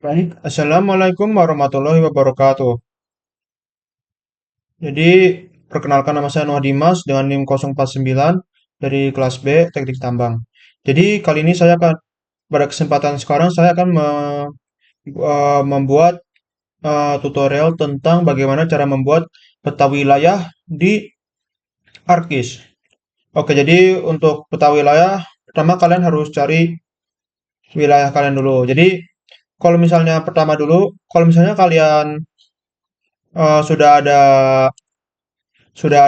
Baik, Assalamualaikum warahmatullahi wabarakatuh. Jadi, perkenalkan nama saya Noah Dimas dengan NIM 049 dari kelas B Teknik Tambang. Jadi, kali ini pada kesempatan sekarang saya akan membuat tutorial tentang bagaimana cara membuat peta wilayah di ArcGIS. Oke, jadi untuk peta wilayah, pertama kalian harus cari wilayah kalian dulu. Jadi, kalau misalnya pertama dulu, kalau misalnya kalian eh, sudah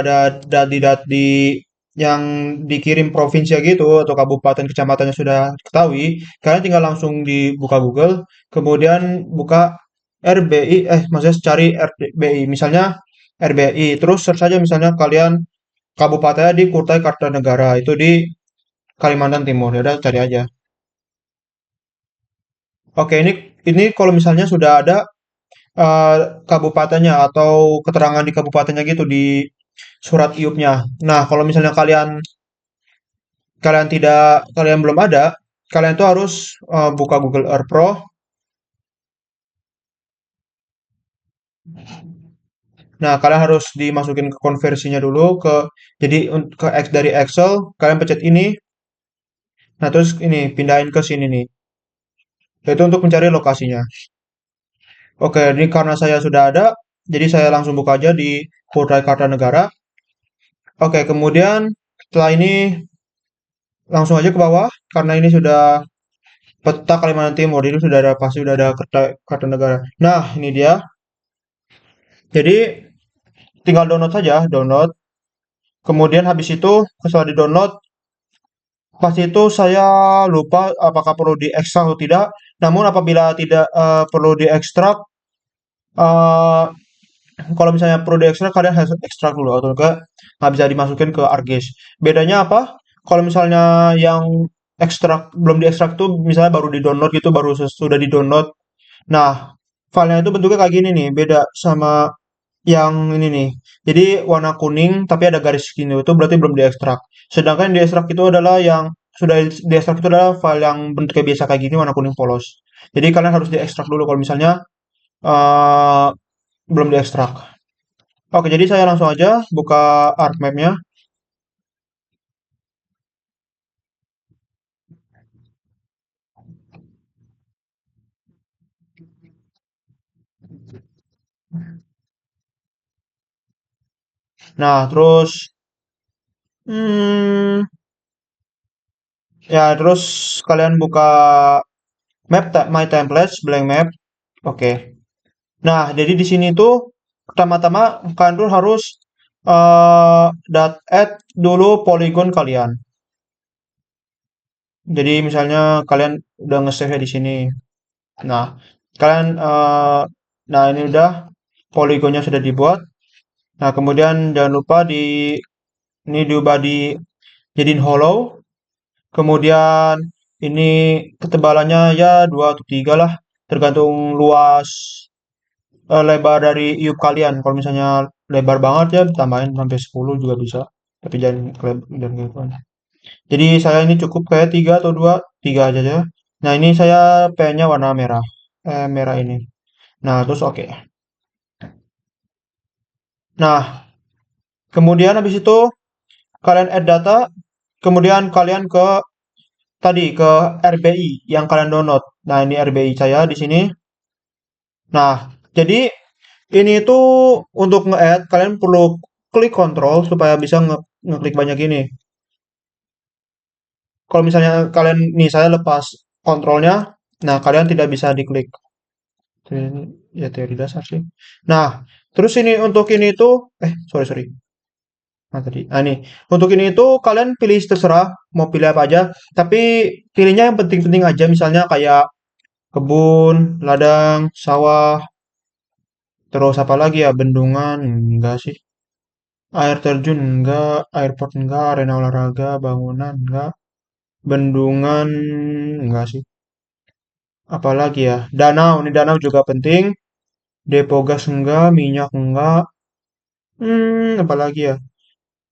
ada dadi yang dikirim provinsi gitu atau kabupaten kecamatannya sudah ketahui, kalian tinggal langsung dibuka Google, kemudian buka RBI, maksudnya cari RBI, misalnya RBI, terus search saja misalnya kalian kabupatennya di Kutai Kartanegara, itu di Kalimantan Timur, ya udah cari aja. Oke, ini kalau misalnya sudah ada eh, kabupatennya atau keterangan di kabupatennya gitu di surat iupnya. Nah, kalau misalnya kalian kalian tidak kalian belum ada, kalian tuh harus buka Google Earth Pro. Nah, kalian harus dimasukin ke konversinya dulu jadi dari Excel, kalian pencet ini. Nah, terus ini pindahin ke sini nih. Yaitu untuk mencari lokasinya. Oke, ini karena saya sudah ada, jadi saya langsung buka aja di Kutai Kartanegara. Oke, kemudian setelah ini langsung aja ke bawah karena ini sudah peta Kalimantan Timur, ini sudah ada pasti sudah ada Kartanegara. Nah, ini dia. Jadi tinggal download saja, download. Kemudian habis itu setelah di-download, pas itu saya lupa apakah perlu diekstrak atau tidak. Namun apabila tidak perlu diekstrak, eh, kalau misalnya perlu diekstrak, kalian harus ekstrak dulu atau enggak nggak bisa dimasukin ke ArcGIS. Bedanya apa? Kalau misalnya yang belum diekstrak tuh misalnya baru di-download gitu, baru sudah di-download. Nah, filenya itu bentuknya kayak gini nih, beda sama yang ini nih. Jadi warna kuning tapi ada garis gini itu berarti belum diekstrak. Sedangkan yang diekstrak itu adalah yang sudah diekstrak itu adalah file yang bentuknya biasa kayak gini warna kuning polos. Jadi kalian harus diekstrak dulu kalau misalnya eh, belum diekstrak. Oke, jadi saya langsung aja buka ArcMap-nya. Nah, terus hmm, ya terus kalian buka My Templates blank map. Oke. Nah, jadi di sini tuh pertama-tama kalian tuh harus add dulu poligon kalian. Jadi misalnya kalian udah nge-save di sini. Nah, kalian nah ini udah poligonnya sudah dibuat. Nah, kemudian jangan lupa ini diubah jadiin hollow. Kemudian ini ketebalannya ya 2 atau 3 lah, tergantung luas lebar dari iup kalian. Kalau misalnya lebar banget ya tambahin sampai 10 juga bisa. Tapi jangan kelebihan. Jadi saya ini cukup kayak 3 atau 2, 3 aja ya. Nah, ini saya pengennya warna merah. Merah ini. Nah, terus oke. Nah, kemudian habis itu kalian add data, kemudian kalian ke RBI yang kalian download. Nah, ini RBI saya di sini. Nah, jadi ini tuh untuk nge-add kalian perlu klik kontrol supaya bisa ngeklik banyak ini. Kalau misalnya kalian nih saya lepas kontrolnya, nah kalian tidak bisa diklik. Ini ya teori dasar sih. Nah, terus ini untuk ini tuh sorry sorry. Nah tadi, nah ini untuk ini itu kalian pilih terserah mau pilih apa aja, tapi pilihnya yang penting-penting aja. Misalnya kayak kebun, ladang, sawah, terus apa lagi ya bendungan enggak sih, air terjun enggak, airport enggak, arena olahraga, bangunan enggak, bendungan enggak sih. Apalagi ya? Danau, ini danau juga penting. Depo gas enggak, minyak enggak. Apalagi ya?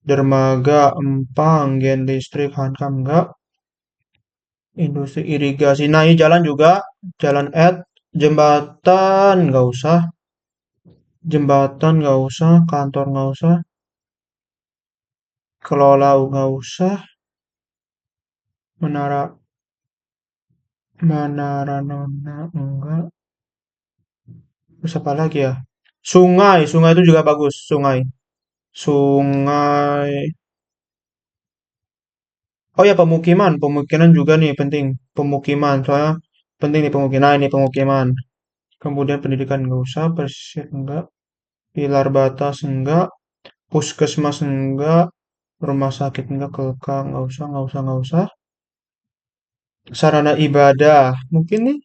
Dermaga, empang, gen listrik, hankam enggak. Industri irigasi. Nah, ini jalan juga, jalan add. Jembatan nggak usah, jembatan nggak usah, kantor nggak usah, kelola nggak usah, menara menara nona enggak, terus apa lagi ya? Sungai, sungai itu juga bagus, sungai. Sungai. Oh ya pemukiman, pemukiman juga nih penting. Pemukiman, soalnya penting nih pemukiman. Nah, ini pemukiman. Kemudian pendidikan nggak usah, persir enggak, pilar batas enggak, puskesmas enggak, rumah sakit enggak, kelekang nggak usah, nggak usah, nggak usah. Sarana ibadah, mungkin nih.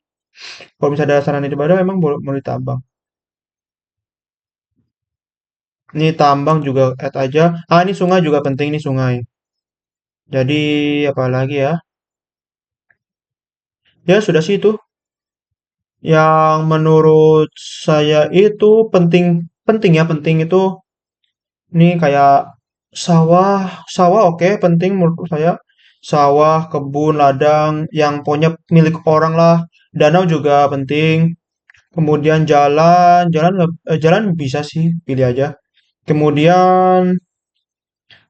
Kalau misalnya ada sarana ibadah, emang boleh, boleh ditambang. Ini tambang juga add aja. Ah, ini sungai juga penting nih sungai. Jadi apa lagi ya? Ya sudah sih itu. Yang menurut saya itu penting, penting ya, penting itu ini kayak sawah, sawah oke, penting menurut saya. Sawah, kebun, ladang, yang pokoknya milik orang lah. Danau juga penting. Kemudian jalan, jalan bisa sih, pilih aja. Kemudian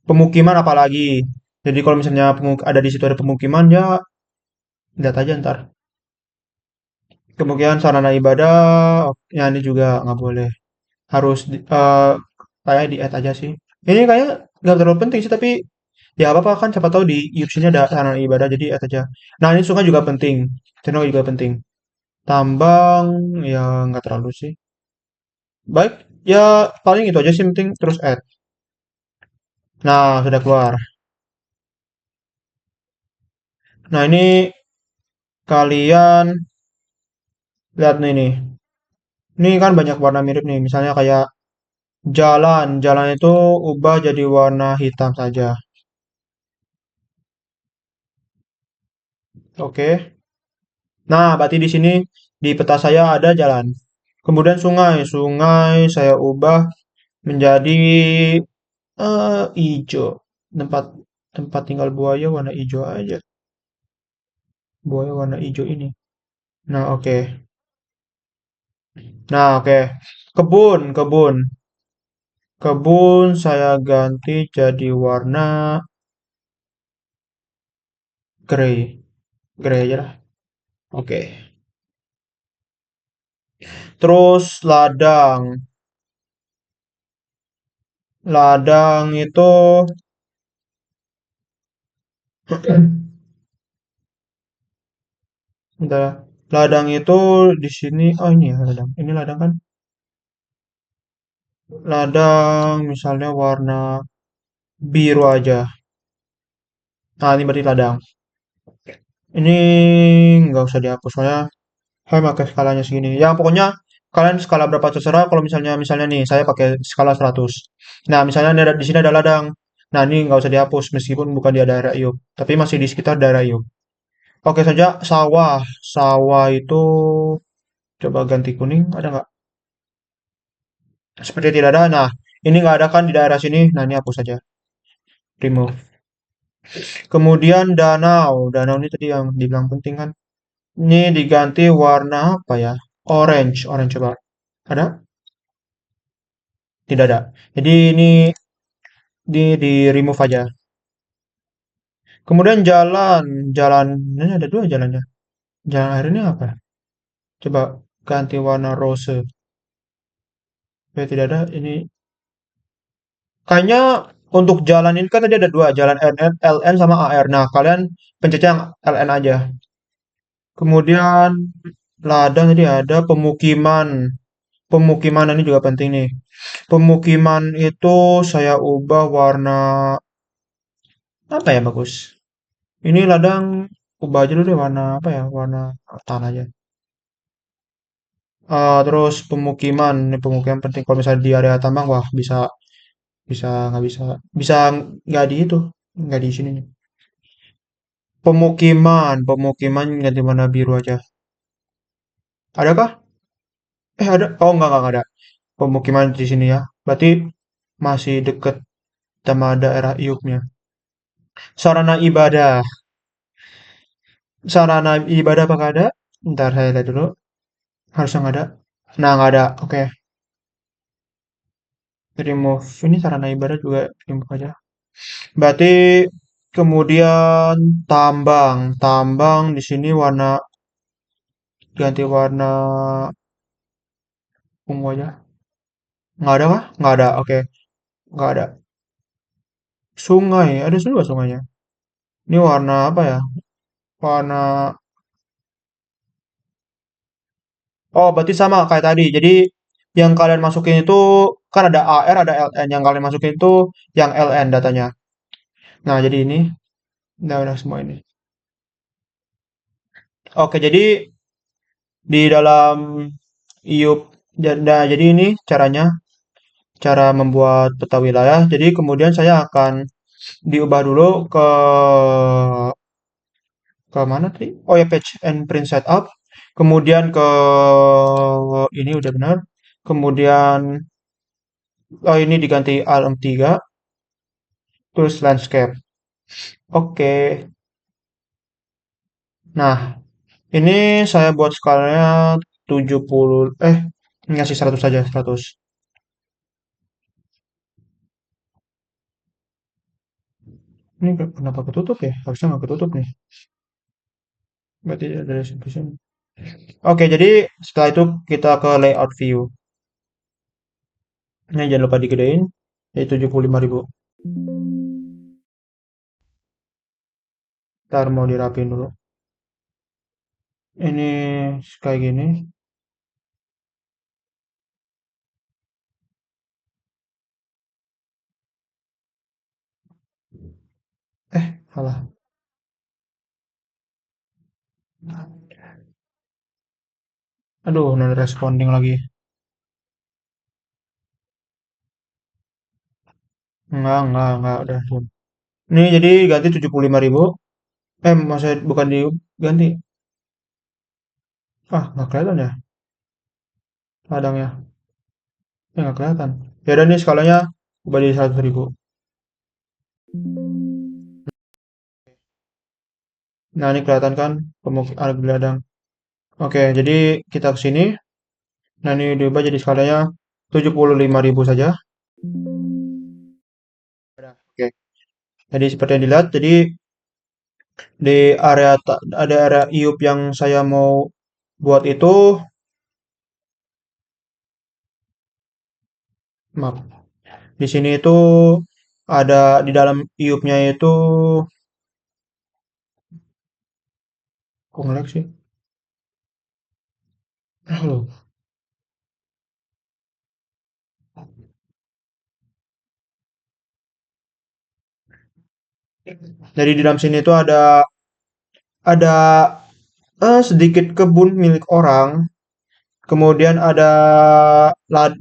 pemukiman apalagi. Jadi kalau misalnya ada di situ ada pemukiman ya lihat aja ntar. Kemudian sarana ibadah, ya ini juga nggak boleh. Harus kayak di add aja sih. Ini kayak nggak terlalu penting sih tapi ya apa-apa kan siapa tahu di YouTube sini ada sarana ibadah jadi add aja. Nah ini sungai juga penting. Sungai juga penting. Tambang ya nggak terlalu sih. Baik, ya paling itu aja sih penting terus add. Nah sudah keluar. Nah ini kalian lihat nih nih. Ini kan banyak warna mirip nih. Misalnya kayak jalan. Jalan itu ubah jadi warna hitam saja. Oke. Nah, berarti di sini di peta saya ada jalan. Kemudian sungai. Sungai saya ubah menjadi hijau. Tempat tempat tinggal buaya warna hijau aja. Buaya warna hijau ini. Nah, oke. Nah, oke. Kebun, kebun. Kebun saya ganti jadi warna grey. Grey aja lah. Oke. Terus ladang. Ladang itu bentar ya. Ladang itu di sini oh ini ya ladang. Ini ladang kan? Ladang misalnya warna biru aja. Nah, ini berarti ladang. Ini nggak usah dihapus soalnya saya pakai skalanya segini. Ya pokoknya kalian skala berapa terserah. Kalau misalnya misalnya nih saya pakai skala 100. Nah, misalnya di sini ada ladang. Nah, ini nggak usah dihapus meskipun bukan di daerah Iup, tapi masih di sekitar daerah Iup. Oke saja sawah. Sawah itu coba ganti kuning ada nggak? Seperti tidak ada. Nah, ini nggak ada kan di daerah sini. Nah, ini hapus saja. Remove. Kemudian danau. Danau ini tadi yang dibilang penting kan. Ini diganti warna apa ya? Orange. Orange coba. Ada? Tidak ada. Jadi ini di remove aja. Kemudian jalan. Jalan. Ini ada dua jalannya. Jalan air ini apa? Coba ganti warna rose. Ya, tidak ada. Ini kayaknya untuk jalan ini kan tadi ada dua. Jalan LN, LN sama AR. Nah, kalian pencet yang LN aja. Kemudian ladang tadi ada pemukiman. Pemukiman ini juga penting nih. Pemukiman itu saya ubah warna apa ya bagus? Ini ladang ubah aja dulu deh warna apa ya? Warna tanah aja. Terus pemukiman, ini pemukiman penting. Kalau misalnya di area tambang, wah bisa bisa nggak bisa bisa nggak di itu nggak di sini nih. Pemukiman, pemukiman ganti warna biru aja. Adakah? Ada. Oh nggak ada. Pemukiman di sini ya. Berarti masih deket sama daerah Iuknya. Sarana ibadah. Sarana ibadah apakah ada? Ntar saya lihat dulu. Harusnya nggak ada. Nah, nggak ada. Oke. Remove. Ini sarana ibadah juga remove aja. Berarti kemudian tambang. Tambang di sini warna ganti warna ungu aja. Nggak ada kah? Nggak ada. Oke. Nggak ada. Sungai. Ada juga sungainya. Ini warna apa ya? Warna. Oh, berarti sama kayak tadi. Jadi yang kalian masukin itu kan ada AR, ada LN. Yang kalian masukin itu yang LN datanya. Nah, jadi ini udah semua ini. Oke, jadi di dalam IUP, nah, jadi ini caranya, cara membuat peta wilayah. Jadi kemudian saya akan diubah dulu ke mana tadi? Oh ya, patch and print setup. Kemudian ke ini udah benar. Kemudian oh ini diganti ALM3, terus landscape. Oke. Nah, ini saya buat skalanya 70, ngasih 100 saja, 100. Ini kenapa ketutup ya? Harusnya nggak ketutup nih. Berarti ada resolution. Oke, jadi setelah itu kita ke layout view. Ini jangan lupa digedein. Jadi 75.000. Ntar mau dirapin dulu. Ini kayak gini. Salah. Aduh, non responding lagi. Enggak, udah. Ini jadi ganti 75.000. Masa bukan diganti. Nggak kelihatan ya ladangnya. Nggak kelihatan. Ya udah nih skalanya ubah jadi 100.000. Nah, ini kelihatan kan ada ladang. Oke, jadi kita ke sini. Nah, ini diubah jadi skalanya 75.000 saja. Oke. Jadi seperti yang dilihat, jadi di area ada area iup yang saya mau buat itu, maaf. Di sini itu ada di dalam iupnya itu, kok ngelag sih? Loh. Jadi di dalam sini itu ada sedikit kebun milik orang. Kemudian ada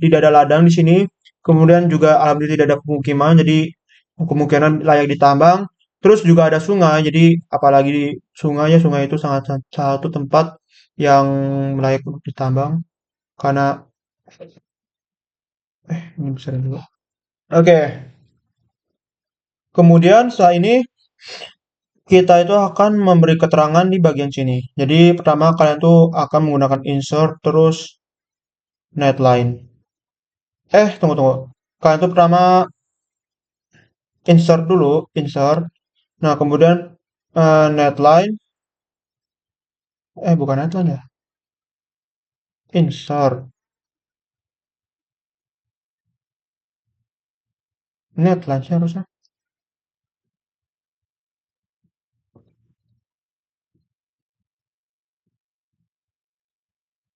tidak ada ladang di sini. Kemudian juga alhamdulillah tidak ada pemukiman, jadi kemungkinan layak ditambang. Terus juga ada sungai, jadi apalagi di sungai ya sungai itu sangat satu tempat yang layak untuk ditambang karena ini besar dulu. Oke, kemudian setelah ini kita itu akan memberi keterangan di bagian sini. Jadi pertama kalian tuh akan menggunakan insert terus netline. Tunggu. Kalian tuh pertama insert dulu, insert. Nah, kemudian netline, bukan netline ya, insert, netline sih harusnya.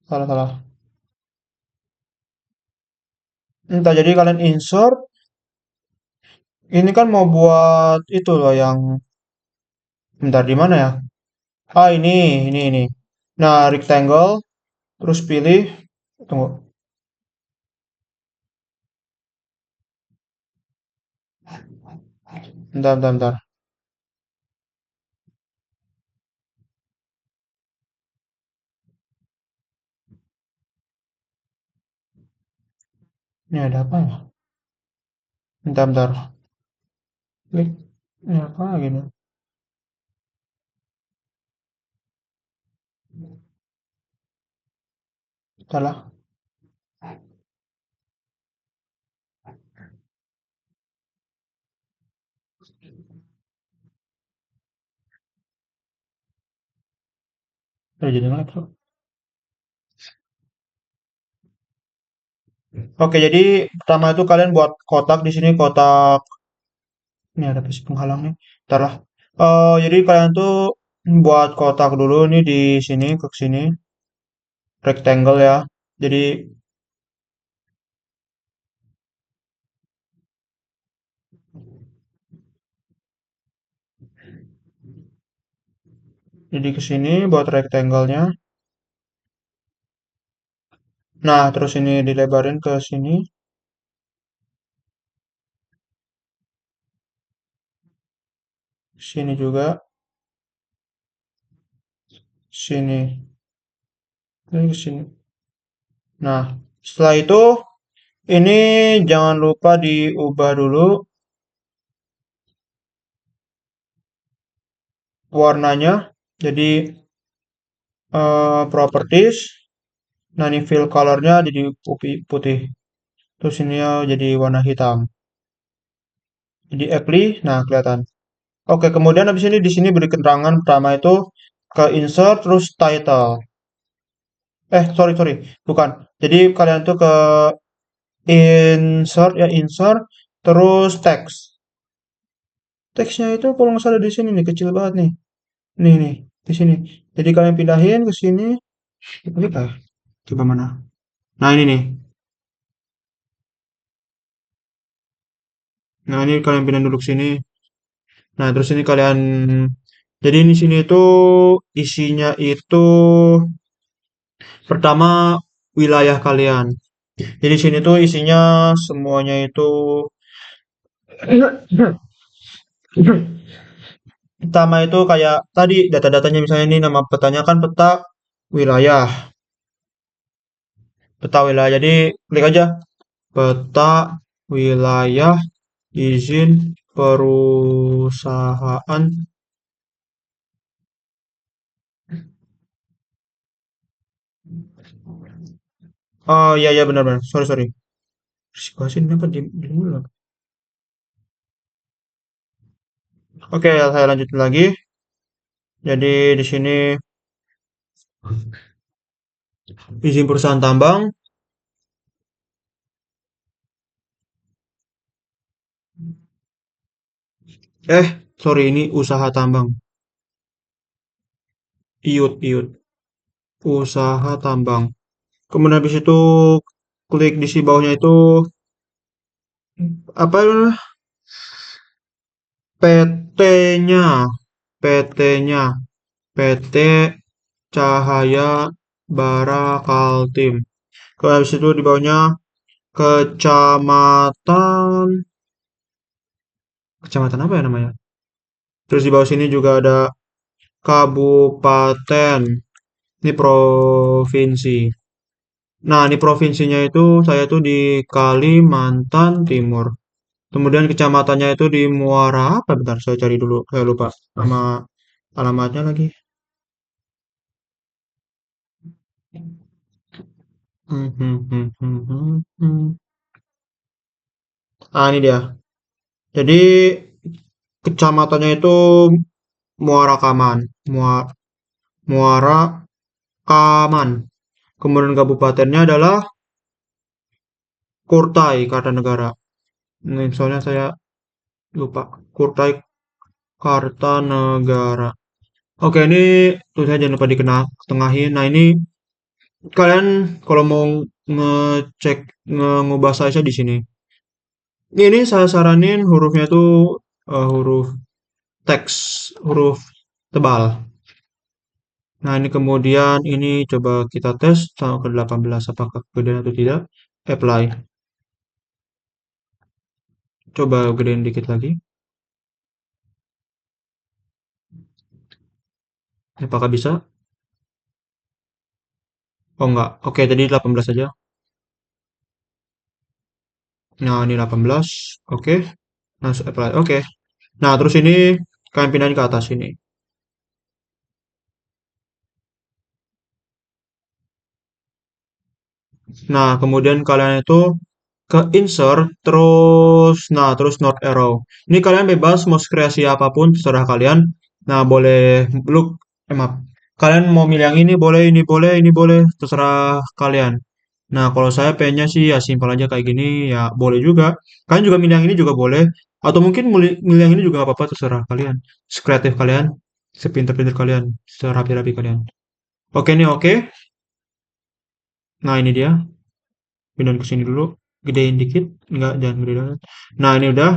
Salah. Entah jadi kalian insert, ini kan mau buat itu loh yang, bentar di mana ya? Ini. Nah, rectangle, terus pilih, tunggu, bentar. Ini ada apa ya? Bentar. Klik, ini apa lagi nih? Salah. Jadi laptop. Oke, jadi pertama itu kalian buat kotak di sini kotak. Ini ada penghalang nih. Ntar lah. Jadi kalian tuh buat kotak dulu nih di sini ke sini rectangle ya. Jadi ke sini buat rectangle-nya. Nah, terus ini dilebarin ke sini, sini juga, sini, ini ke sini. Nah, setelah itu ini jangan lupa diubah dulu warnanya. Jadi properties. Nah, ini fill colornya jadi putih. Terus ini ya jadi warna hitam. Jadi apply, nah kelihatan. Oke, kemudian habis ini di sini beri keterangan pertama itu ke insert terus title. Sorry sorry, bukan. Jadi kalian tuh ke insert terus text. Teksnya itu kalau nggak salah di sini nih kecil banget nih. Nih di sini. Jadi kalian pindahin ke sini. Ini kah? Coba mana? Nah ini nih. Nah ini kalian pindah dulu ke sini. Nah terus ini kalian. Jadi di sini itu isinya itu pertama wilayah kalian. Jadi sini tuh isinya semuanya itu pertama itu kayak tadi data-datanya misalnya ini nama petanya kan peta wilayah, peta wilayah. Jadi klik aja peta wilayah izin perusahaan. Oh iya iya benar benar. Sorry sorry. Sih kenapa di mulu? Oke, saya lanjutin lagi. Jadi di sini izin perusahaan tambang. Sorry ini usaha tambang. Iut. Usaha tambang. Kemudian habis itu klik di si bawahnya itu apa PT-nya, PT-nya, PT Cahaya Bara Kaltim. Kalau habis itu di bawahnya kecamatan, kecamatan apa ya namanya? Terus di bawah sini juga ada kabupaten. Ini provinsi. Nah, ini provinsinya itu saya tuh di Kalimantan Timur. Kemudian kecamatannya itu di Muara apa? Bentar, saya cari dulu. Saya lupa sama alamatnya lagi. Hmm, hmm, hmm, hmm, hmm, hmm. Ah, ini dia. Jadi kecamatannya itu Muara Kaman. Muara Kaman. Kemudian kabupatennya adalah Kurtai Kartanegara. Ini soalnya saya lupa. Kurtai Kartanegara. Oke, ini tulisannya jangan lupa diketengahin. Nah, ini kalian kalau mau ngecek ngubah size di sini. Ini saya saranin hurufnya tuh huruf teks, huruf tebal. Nah, ini kemudian ini coba kita tes sama ke 18 apakah kegedean atau tidak. Apply. Coba gedein dikit lagi. Apakah bisa? Oh enggak. Oke, tadi 18 saja. Nah, ini 18. Oke. Nah, apply. Oke. Nah, terus ini kalian pindahin ke atas ini. Nah, kemudian kalian itu ke insert, terus not arrow. Ini kalian bebas mau kreasi apapun, terserah kalian. Nah, boleh look, maaf. Kalian mau milih yang ini boleh, terserah kalian. Nah, kalau saya pengennya sih ya simpel aja kayak gini, ya boleh juga. Kalian juga milih yang ini juga boleh. Atau mungkin milih yang ini juga nggak apa-apa, terserah kalian. Sekreatif kalian, sepinter-pinter kalian, serapi-rapi kalian. Oke nih, oke. Nah, ini dia. Pindahin ke sini dulu. Gedein dikit. Enggak, jangan gede banget. Nah, ini udah.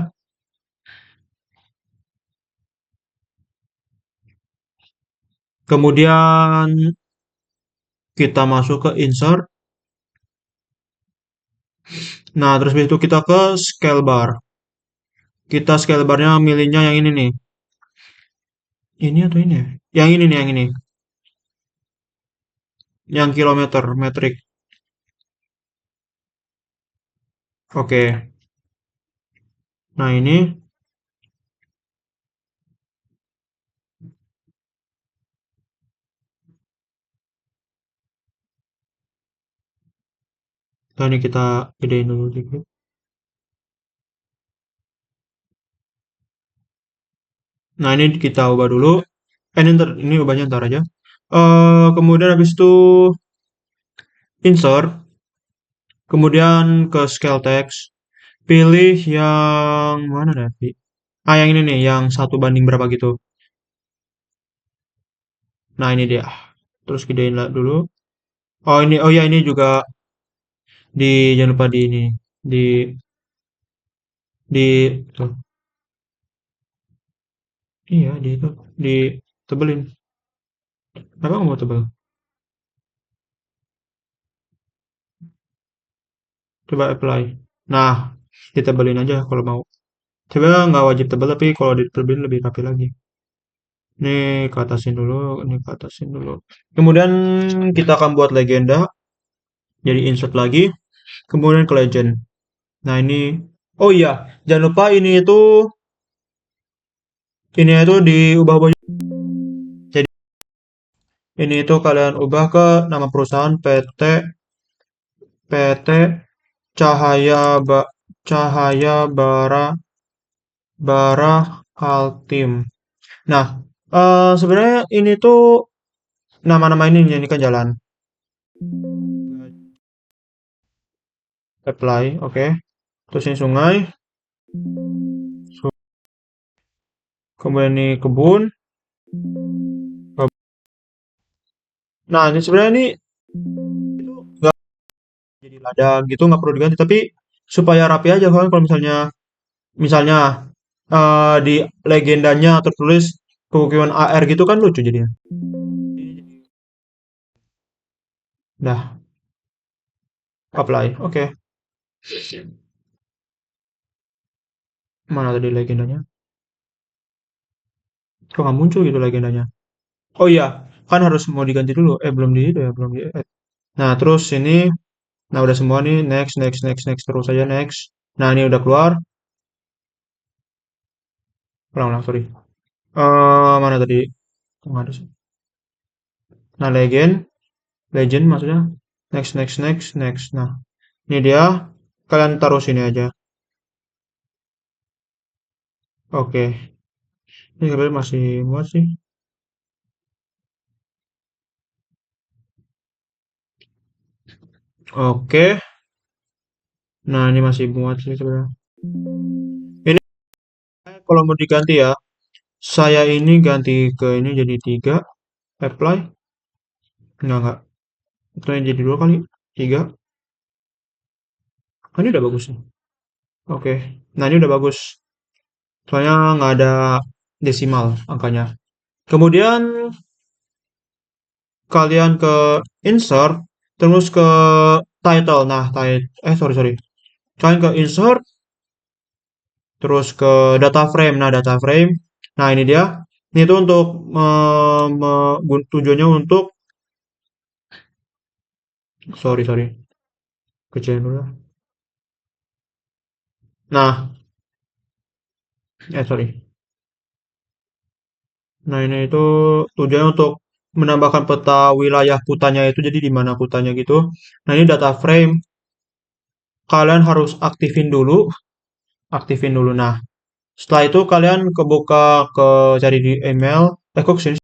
Kemudian kita masuk ke insert. Nah, terus habis itu kita ke scale bar. Kita scale barnya milihnya yang ini nih. Ini atau ini ya? Yang ini nih, yang ini. Yang kilometer, metrik. Oke. Nah, ini. Nah, ini kita gedein dulu dikit. Nah, ini kita ubah dulu. Ini ubahnya ntar aja. Kemudian habis itu insert. Kemudian ke scale text. Pilih yang mana nanti? Ah, yang ini nih, yang 1 banding berapa gitu. Nah, ini dia. Terus gedein lah dulu. Oh, ini, oh ya, ini juga jangan lupa di ini. Di, tuh. Iya, di tebelin. Kenapa nggak mau tebel? Coba apply. Nah, ditebelin aja kalau mau. Sebenarnya nggak wajib tebel, tapi kalau ditebelin lebih rapi lagi. Ini ke atasin dulu, ini ke atasin dulu. Kemudian kita akan buat legenda. Jadi insert lagi. Kemudian ke legend. Nah, ini. Oh iya, jangan lupa ini itu diubah-ubah. Jadi ini itu kalian ubah ke nama perusahaan PT Cahaya Cahaya Bara Kaltim. Nah, sebenarnya ini tuh nama-nama ini nyanyikan jalan. Apply, oke. Terus ini sungai, kemudian ini kebun. Nah, ini sebenarnya ini nggak jadi ladang gitu, nggak perlu diganti. Tapi supaya rapi aja kan kalau misalnya misalnya di legendanya tertulis pemukiman AR gitu kan lucu jadinya. Dah, apply. Oke. Mana tadi legendanya? Kok nggak muncul gitu legendanya? Oh iya, kan harus mau diganti dulu. Belum di itu ya, belum di add. Nah, terus ini, nah udah semua nih, next, next, next, next, terus aja next. Nah, ini udah keluar. Ulang, ulang, sorry. Mana tadi? Nggak ada sih. Nah, legend maksudnya. Next, next, next, next. Nah, ini dia. Kalian taruh sini aja. Oke. Ini sebenarnya masih muat sih. Oke. Nah, ini masih muat sih sebenarnya. Ini kalau mau diganti ya, saya ini ganti ke ini jadi 3. Apply. Enggak. Itu yang jadi 2 kali. 3. Ah, ini udah bagus nih. Oke. Nah, ini udah bagus. Soalnya nggak ada desimal angkanya. Kemudian kalian ke insert, terus ke title. Nah, sorry, sorry. Kalian ke insert, terus ke data frame. Nah, data frame. Nah, ini dia. Ini tuh untuk tujuannya untuk sorry, sorry. Kecilin dulu. Nah, sorry. Nah, ini itu tujuannya untuk menambahkan peta wilayah kutanya itu, jadi di mana kutanya gitu. Nah, ini data frame. Kalian harus aktifin dulu. Nah, setelah itu kalian kebuka ke cari di email, kok sini